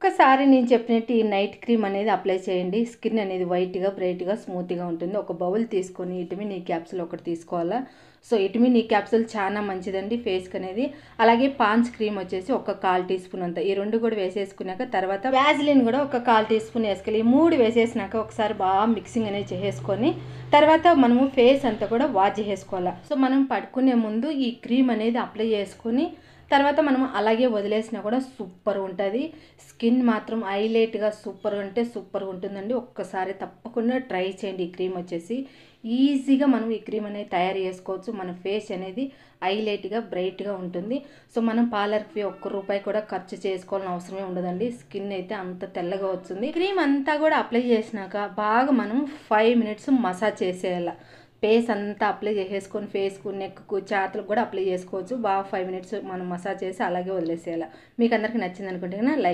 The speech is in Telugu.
ఒక్కసారి నేను చెప్పినట్టు ఈ నైట్ క్రీమ్ అనేది అప్లై చేయండి. స్కిన్ అనేది వైట్‌గా, బ్రైట్‌గా, స్మూత్‌గా ఉంటుంది. ఒక బౌల్ తీసుకొని విటమిన్ ఈ క్యాప్సూల్ ఒకటి తీసుకోవాలా. సో, విటమిన్ ఈ క్యాప్సూల్ చాలా మంచిదండి ఫేస్‌కి అనేది. అలాగే పాండ్స్ క్రీమ్ వచ్చేసి ఒక 1/4 టీ స్పూన్ అంత. ఈ 2 కూడా వేసేసుకున్నాక తర్వాత వ్యాజిలిన్ కూడా ఒక 1/4 టీ స్పూన్ వేసుకోవాలి. ఈ 3 వేసేసినాక ఒకసారి బాగా మిక్సింగ్ అనేది చేసేసుకొని తర్వాత మనము ఫేస్ అంతా కూడా వాష్ చేసేసుకోవాలా. సో, మనం పడుకునే ముందు ఈ క్రీమ్ అనేది అప్లై చేసుకొని తర్వాత మనం అలాగే వదిలేసినా కూడా సూపర్ ఉంటుంది. స్కిన్ మాత్రం హైలైట్గా సూపర్ అంటే సూపర్గా ఉంటుందండి. ఒక్కసారి తప్పకుండా ట్రై చేయండి. ఈ క్రీమ్ వచ్చేసి ఈజీగా మనం ఈ క్రీమ్ అనేది తయారు చేసుకోవచ్చు. మన ఫేస్ అనేది హైలైట్గా బ్రైట్గా ఉంటుంది. సో, మనం పార్లర్కి ₹1 కూడా ఖర్చు చేసుకోవాలని అవసరమే ఉండదండి. స్కిన్ అయితే అంత తెల్లగా వస్తుంది. క్రీమ్ అంతా కూడా అప్లై చేసినాక బాగా మనం 5 మినిట్స్ మసాజ్ చేసేయాలి. ఫేస్ అంతా అప్లై చేసేసుకొని ఫేస్కు, నెక్కు, చేతులకు కూడా అప్లై చేసుకోవచ్చు. బాగా 5 మినిట్స్ మనం మసాజ్ చేసి అలాగే వదిలేసేయాలి. మీకు అందరికీ నచ్చింది అనుకుంటే లైక్